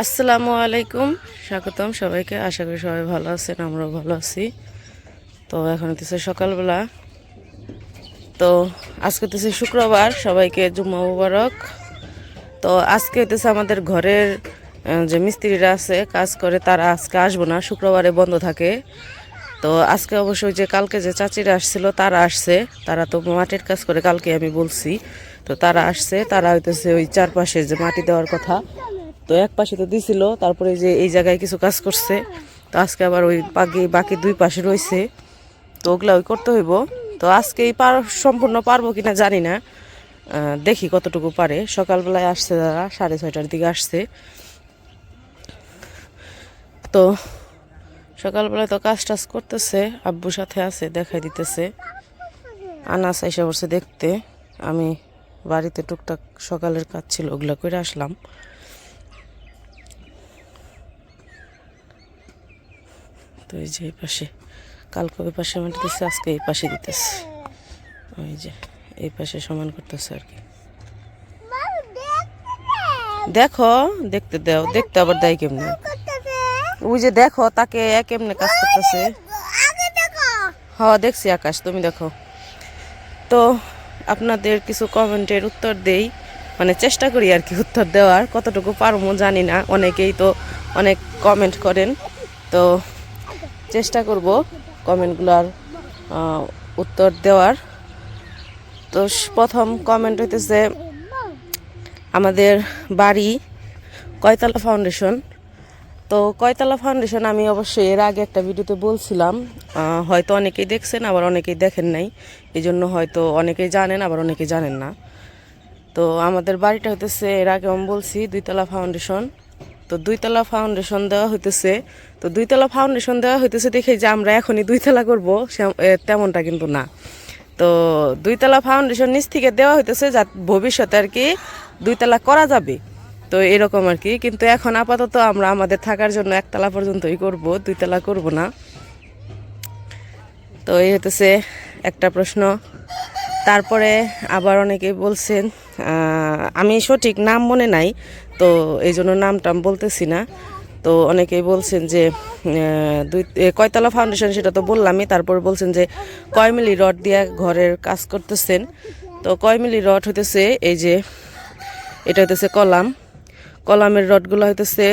আসসালামু আলাইকুম, স্বাগতম সবাইকে। আশা করি সবাই ভালো আছেন, আমরাও ভালো আছি। তো এখন হচ্ছে সকালবেলা। তো আজকে হচ্ছে শুক্রবার, সবাইকে জুম্মা মুবারক। তো আজকে হচ্ছে আমাদের ঘরের যে মিস্ত্রিরা আছে কাজ করে, তারা আজকে আসবো না, শুক্রবারে বন্ধ থাকে। তো আজকে অবশ্যই যে কালকে যে চাচিরা আসছিল তারা আসছে, তারা তো মাটির কাজ করে, কালকে আমি বলছি। তো তারা আসছে, তারা হইতেছে ওই চারপাশে যে মাটি দেওয়ার কথা, তো এক পাশে তো দিছিল, তারপরে যে এই জায়গায় কিছু কাজ করছে। তো আজকে আবার ওই বাকি দুই পাশে রয়েছে, তো ওগুলা ওই করতে হইব। তো আজকে এই সম্পূর্ণ পারবো কিনা জানি না, দেখি কতটুকু পারে। সকালবেলায় আসছে, তারা 6:30টার দিকে আসছে। তো সকালবেলায় তো কাজ টাজ করতেছে, আব্বুর সাথে আছে, দেখাই দিতেছে। আনাস এসে বসে দেখতে, আমি বাড়িতে টুকটাক সকালের কাজ ছিল ওগুলা করে আসলাম। তো এই যে এই পাশে কালকে ওই পাশে মাটি দিচ্ছে, আজকে এই পাশে দিতেছে। ওই যে এই পাশে সমান করতেছে আর কি। দেখো, দেখতে দাও, দেখতে আবার দেয় কেমনে। ওই যে দেখো তাকে কেমনে কাজ করতেছে। হ্যাঁ দেখছি আকাশ, তুমি দেখো। তো আপনাদের কিছু কমেন্টের উত্তর দেই, মানে চেষ্টা করি আর কি উত্তর দেওয়ার, কতটুকু পারবো জানি না। অনেকেই তো অনেক কমেন্ট করেন, তো চেষ্টা করব কমেন্টগুলোর উত্তর দেওয়ার। তো প্রথম কমেন্ট হইতেছে, আমাদের বাড়ি কয়তলা ফাউন্ডেশন। তো কয়তলা ফাউন্ডেশন আমি অবশ্যই এর আগে একটা ভিডিওতে বলছিলাম, হয়তো অনেকেই দেখছেন, আবার অনেকেই দেখেন নাই। এই জন্য হয়তো অনেকেই জানেন, আবার অনেকেই জানেন না। তো আমাদের বাড়িটা হইতেছে, এর আগে আমি বলছি, 2তলা ফাউন্ডেশন। তো 2তলা ফাউন্ডেশন দেওয়া হইতেছে। তো 2তলা ফাউন্ডেশন দেওয়া হইতেছে দেখে যে আমরা এখনই 2তলা করবো, তেমনটা কিন্তু না। তো 2তলা ফাউন্ডেশন নিচ থেকে দেওয়া হইতেছে, যা ভবিষ্যতে আর কি 2তলা করা যাবে। তো এরকম আর কি, কিন্তু এখন আপাতত আমরা আমাদের থাকার জন্য 1তলা পর্যন্তই করব, 2তলা করব না। তো এই হইতেছে একটা প্রশ্ন। তারপরে আবার অনেকেই বলছেন, আমি সঠিক নাম মনে নাই, তো এই জন্য নামটা আমি বলতেছি না। তো অনেকেই বলছেন যে কয়তলা ফাউন্ডেশন, সেটা তো বললামই। তারপর বলছেন যে কয় মিলি রড দিয়ে ঘরের কাজ করতেছেন। তো কয় মিলি রড হইতেছে, এই যে এটা হইতেছে কলামের রডগুলো হইতেছে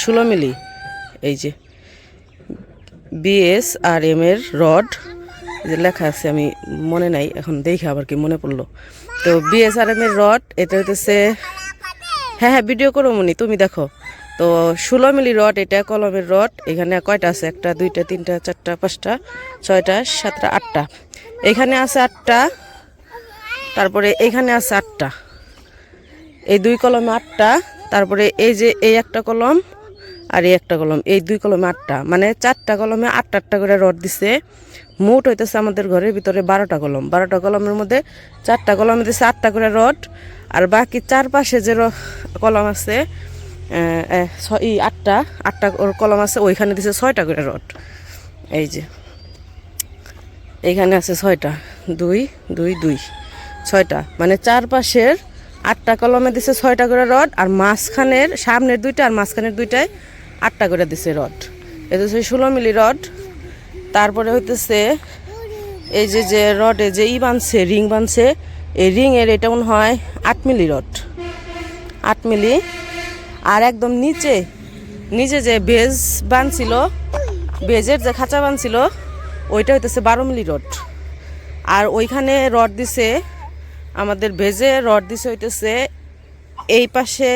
16 মিলি। এই যে BSRM এর রড, যে লেখা আছে, আমি মনে নাই এখন, দেখে আবার কি মনে পড়লো। তো BSRM এর রড, এটা হইতেছে, হ্যাঁ হ্যাঁ ভিডিও করো মনি, তুমি দেখো। তো 16 মিলি রড, এটা কলমের রড। এখানে কয়টা আছে, 1টা 2টা 3টা 4টা 5টা 6টা 7টা 8টা, এখানে আছে 8টা, তারপরে এখানে আছে 8টা, এই 2 কলমে 8টা, তারপরে এই যে এই একটা কলম আর এই একটা কলম, এই 2 কলমে 8টা, মানে 4টা কলমে 8টা করে রড দিছে। মোট হইতেছে আমাদের ঘরের ভিতরে 12টা কলম। 12টা কলমের মধ্যে 4টা কলমে দিছে 8টা করে রড, আর বাকি চারপাশে যে কলম আছে, 8টা কলম আছে, ওইখানে দিছে 6টা করে রড। এই যে এইখানে আছে 6টা, 2 2 2 6টা, মানে চারপাশের 8টা কলমে দিছে 6টা করে রড, আর মাঝখানের সামনের 2টা আর মাঝখানের 2টায় 8টা করে দিছে রড। এটা হচ্ছে 16 মিলি রড। তারপরে হইতেছে এই যে যে রডে যে বানছে, রিং বানছে, এই রিংয়ের এটা মনে হয় 8 মিলি রড, 8 মিলি। আর একদম নিচে নিচে যে বেজ বানছিল, বেজের যে খাঁচা বানছিল, ওইটা হইতেছে 12 মিলি রড। আর ওইখানে রড দিছে, আমাদের ভেজে রড দিছে হইতেছে এই পাশে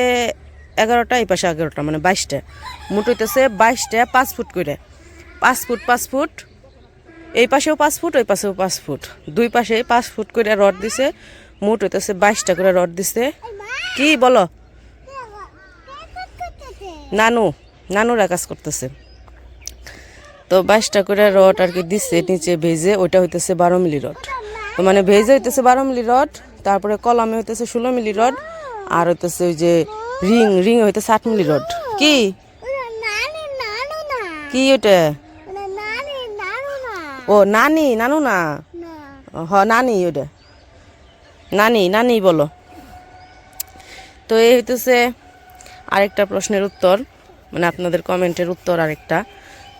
11টা, এই পাশে 11টা, মানে 22টা, মোট হইতেছে 22টা 5 ফুট করে, 5 ফুট 5 ফুট, এই পাশেও 5 ফুট, ওই পাশেও 5 ফুট, দুই পাশে 5 ফুট করে রড দিছে। মোট হইতেছে 22টা করে রড দিছে। কি বলো? নানুরা কাজ করতেছে। তো 22টা করে রড আর কি দিচ্ছে নিচে ভেজে, ওইটা হইতেছে 12 মিলি রড। তো মানে ভেজে হইতেছে 12 মিলি রড, তারপরে কলমে হইতেছে 16 মিলি রড, আর হইতেছে ওই যে রিং হইতেছে 8 মিলি রড। কি কি ওইটা? ও নানু না, নানি, ওইটা নানি বলো। তো এই হইতেছে আরেকটা প্রশ্নের উত্তর, মানে আপনাদের কমেন্টের উত্তর আরেকটা।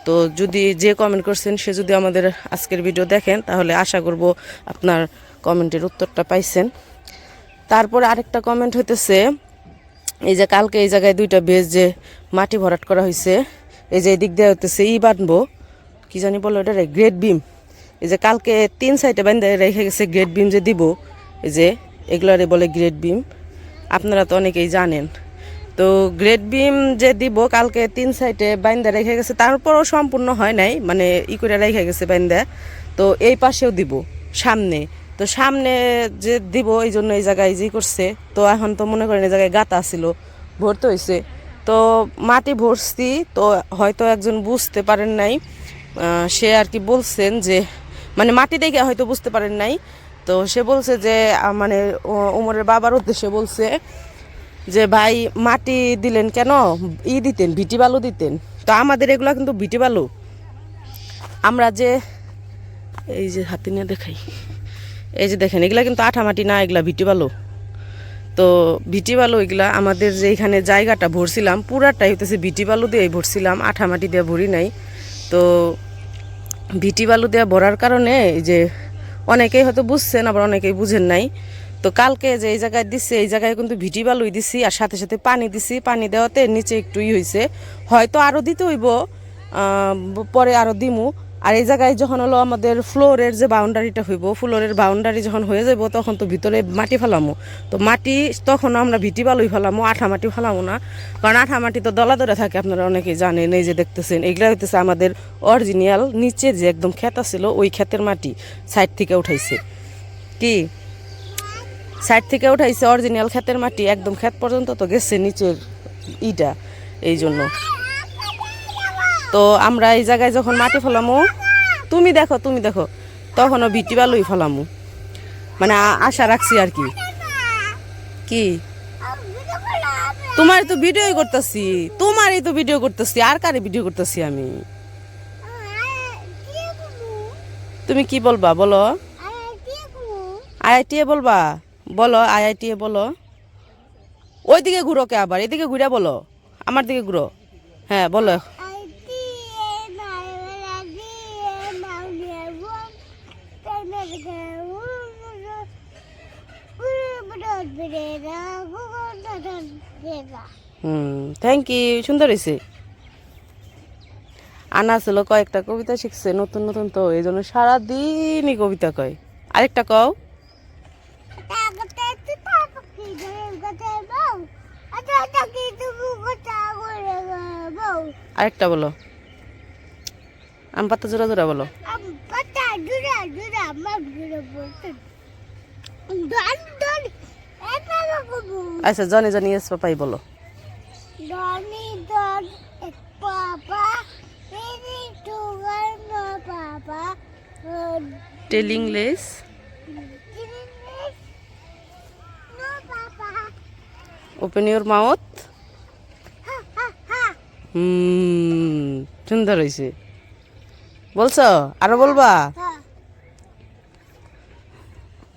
তো যদি যে কমেন্ট করছেন সে যদি আমাদের আজকের ভিডিও দেখেন তাহলে আশা করব আপনার কমেন্টের উত্তরটা পাইছেন। তারপরে আরেকটা কমেন্ট হইতেছে, এই যে কালকে এই জায়গায় 2টা বেজ যে মাটি ভরাট করা হয়েছে, এই যে এদিক দিয়ে হইতেছে বাঁধবো, কি জানি বলো এটা গ্রেট বিম। এই যে কালকে 3 সাইডে বান্ধে রেখে গেছে গ্রেট বিম যে দিব, এই যে এগুলারে বলে গ্রেট বিম, আপনারা তো অনেকেই জানেন। তো গ্রেট বিম যে দিব কালকে 3 সাইডে বান্ধে রেখে গেছে, তারপরও সম্পূর্ণ হয় নাই, মানে করে রেখে গেছে বান্ধে। তো এই পাশেও দিব সামনে, তো সামনে যে দিব এই জন্য এই জায়গায় যে করছে। তো এখন তো মনে করেন এই জায়গায় গাঁথা ছিল, ভরতে হয়েছে, তো মাটি ভরছি। তো হয়তো একজন বুঝতে পারেন নাই, সে আর কি বলছেন যে মানে মাটি দেখে হয়তো বুঝতে পারেন নাই। তো সে বলছে যে মানে উমরের বাবার উদ্দেশ্যে বলছে যে ভাই মাটি দিলেন কেন, দিতেন ভিটি বালু দিতেন। তো আমাদের এগুলা কিন্তু ভিটি বালু, আমরা যে এই যে হাতে নিয়ে দেখাই, এই যে দেখেন এগুলা কিন্তু আঠা মাটি না, এগুলা ভিটি বালু। তো ভিটি বালু এগুলা আমাদের যে এখানে জায়গাটা ভরছিলাম পুরাটাই হইতেছে ভিটি বালু দিয়ে ভরছিলাম, আঠা মাটি দিয়ে ভরি নাই। তো ভিটি বালু দিয়ে ভরার কারণে এই যে অনেকেই হয়তো বুঝছেন, আবার অনেকেই বুঝেন নাই। তো কালকে যে এই জায়গায় দিচ্ছে এই জায়গায় কিন্তু ভিটি বালুই দিছি, আর সাথে সাথে পানি দিছি। পানি দেওয়াতে নিচে একটু হয়েছে, হয়তো আরও দিতে হইব, পরে আরও দিমু। আর এই জায়গায় যখন হলো আমাদের ফ্লোরের যে বাউন্ডারিটা হইব, ফ্লোরের বাউন্ডারি যখন হয়ে যাব তখন তো ভিতরে মাটি ফেলামো। তো মাটি তখন আমরা ভিটি বালুই ফেলামো, আঠা মাটি ফেলামো না, কারণ আঠা মাটি তো দলা ধরে থাকে, আপনারা অনেকেই জানেন। এই যে দেখতেছেন এগুলা হইতেছে আমাদের অরিজিনাল নিচে যে একদম ক্ষেত ছিল ওই ক্ষেতের মাটি সাইড থেকে উঠাইছে, কি সাইড থেকে উঠাইছে অরিজিনাল ক্ষেতের মাটি, একদম ক্ষেত পর্যন্ত তো গেছে নিচের ইটা, এই জন্য। তো আমরা এই জায়গায় যখন মাটি ফেলামো, তুমি দেখো তখনও ভিটি বালুই ফেলামো, মানে আশা রাখছি আর কি। কি তোমারই তো ভিডিও করতেছি, তোমারই তো ভিডিও করতেছি, আর কারে ভিডিও করতেছি আমি? তুমি কি বলবা বলো? আইআইটি বলবা, বলো আইআইটি বলো। ওইদিকে ঘুরো কে, আবার এদিকে ঘুরে বলো, আমার দিকে ঘুরো। হ্যাঁ বলো। থ্যাংক ইউ, সুন্দর হয়েছে। আনা ছিল কয়েকটা কবিতা শিখছে নতুন নতুন, তো এই জন্য সারাদিনই কবিতা কয়। আরেকটা কও। আরেকটা বলো, আম পাতা জোড়া জোড়া বলো। আচ্ছা জনি জনি এস পাপাই বলো। Telling less, open your mouth. সুন্দর হয়েছে, বলছো আরো বলবা?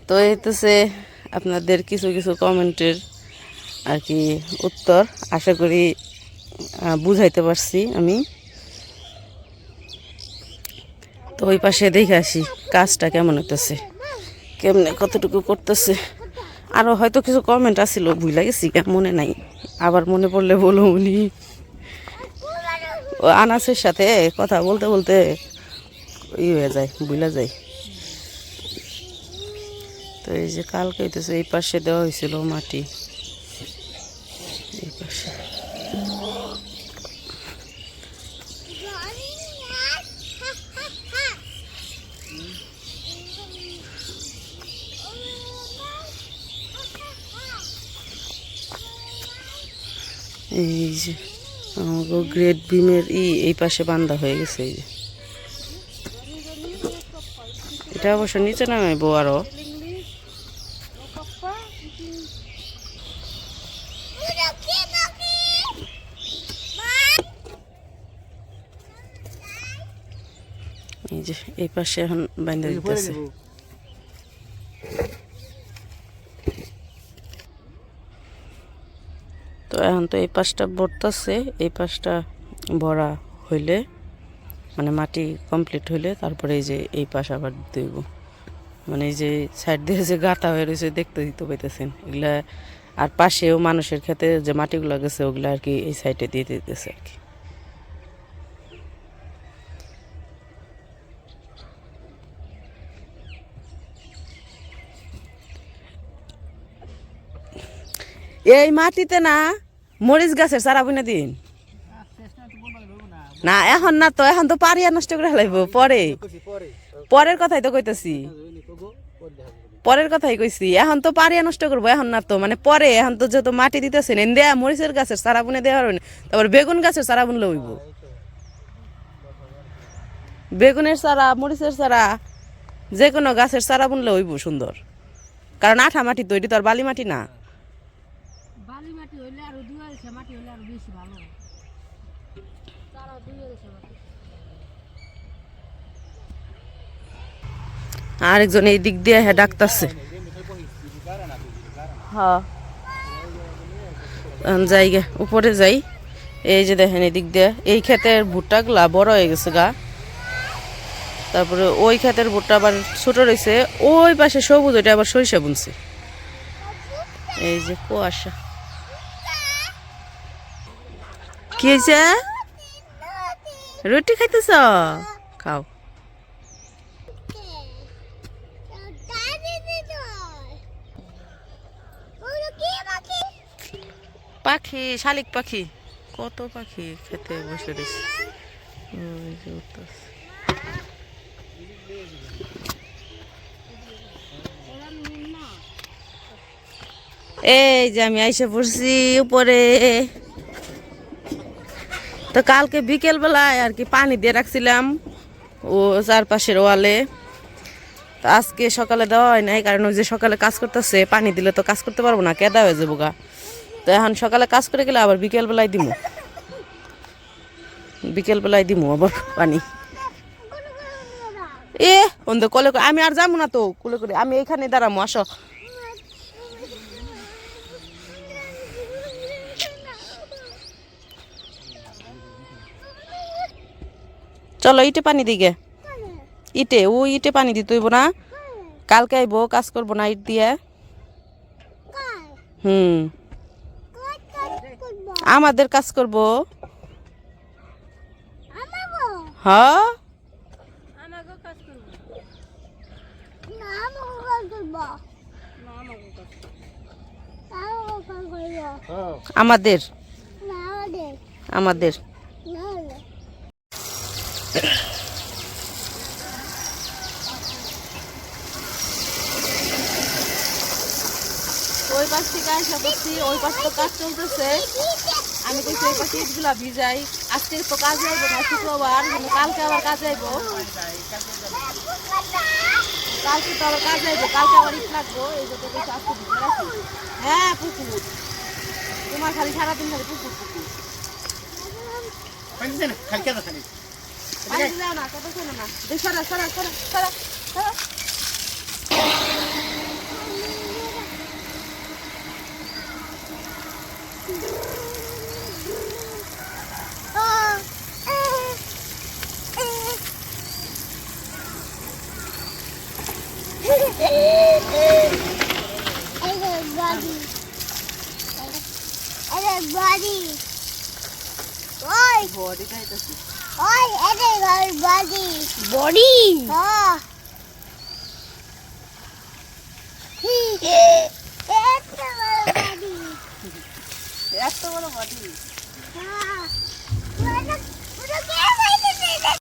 তো এই হচ্ছে আপনাদের কিছু কিছু কমেন্টের আর কি উত্তর, আশা করি বুঝাইতে পারছি আমি। তো ওই পাশে দেখে আসি কাজটা কেমন হইতেছে, কেমনে কতটুকু করতেছে। আরও হয়তো কিছু কমেন্ট আসছিল, ভুলে গেছি, মনে নাই, আবার মনে পড়লে বলো উনি। ও আনাসের সাথে কথা বলতে বলতে হয়ে যায়, ভুলে যায়। তো এই যে কালকে হইতেছে এই পাশে দেওয়া হয়েছিল মাটি, এই পাশে। এই যে আমাকে গ্রেট বিমের এই পাশে বান্ধা হয়ে গেছে। এই যে এটা অবশ্য নিচে নামাইবো আরো। এই যে এই পাশে এখন বান্ধা দিতেছে। তো এখন তো এই পাশটা ভরতেছে, এই পাশটা ভরা হইলে মানে মাটি কমপ্লিট হইলে তারপরে এই যে এই পাশ আবার দিব। মানে এই যে সাইড দিয়ে যে গাঁথা হয়ে রয়েছে দেখতে দিতে পাইতেছেন এগুলা, আর পাশেও মানুষের ক্ষেতে যে মাটিগুলো গেছে ওগুলো আর কি এই সাইডে দিয়ে দিতেছে আর কি। এই মাটিতে না মরিচ গাছের চারা বুনে দিন না, এখন না তো, এখন তো পারিয়া নষ্ট করে ফেলাইব পরে, পরের কথাই তো কইতেছি, পরের কথাই কইছি, এখন তো পারিয়া নষ্ট করবো, এখন না তো, মানে পরে, এখন তো যত মাটি দিতেছেন এন দেয়া মরিচের গাছের চারা বুনে দেওয়া হবে, তারপর বেগুন গাছের চারা বুনলে হইব, বেগুনের চারা, মরিচের চারা, যে কোনো গাছের চারা বুনলে হইব সুন্দর, কারণ আঠা মাটি তো, এটি তো আর বালি মাটি না। আরেকজন এই দিক দিয়ে হ্যাঁ ডাকতেছে, হ্যাঁ যাই গে উপরে যাই। এই যে দেখেন এই দিক দিয়ে এই ক্ষেতের ভুট্টাগুলা বড় হয়ে গেছে গা, তারপরে ওই ক্ষেতের ভুট্টা আবার ছোট রয়েছে, ওই পাশে সবুজ ওইটা আবার সরিষা বুনছে। এই যে কুয়াশা, কি হয়েছে? রুটি খাইতেছ? খাও। পাখি, শালিক পাখি, কত পাখি খেতে বসে রয়েছে। এই যে আমি আইসা পড়ছি উপরে, তো কালকে বিকেল বেলায় আর কি পানি দিয়ে রাখছিলাম ও চারপাশের ওয়ালে, তো আজকে সকালে দেওয়া হয় নাই, কারণ ওই যে সকালে কাজ করতেছে, পানি দিলে তো কাজ করতে পারবো না, কেদা হয়ে যাবো গা, তো এখন সকালে কাজ করে গেলে আবার বিকেল বেলায় দিমু, বিকেল বেলায় দিমু আবার পানি। এ অন্ধ কলে করে আমি আর যাবো না তো, কুলে করে আমি এইখানে দাঁড়ামো, আসো। চলো ইটে পানি দিগে, ইটে ও ইটে পানি দিতে হইব না, কালকে আইব কাজ করবো না ইট দিয়ে। আমাদের কাজ করবো, হ্যাঁ আমাদের, আমাদের ওই পাশ থেকে আসা করছি, ওই পাশ তো কাজ চলতেছে, আমি কইছি ওই পাশে ইটগুলা ভিজাই, আজকে তো কাজ যাইব না শুক্রবার, কিন্তু কালকে আবার কাজ যাইব, কালকে তো আবার কাজ যাইব, কালকে আবার ইট লাগবো, এই যে তো কইছি আজকে ভিজে রাখি। হ্যাঁ পুকুর, তোমার খালি সারাদিন খালি পুকুর পুকুর, পানি দাও না, কথা শোনো না, সরা সরা সরা সরা সরা। বডি এত বড় বডি,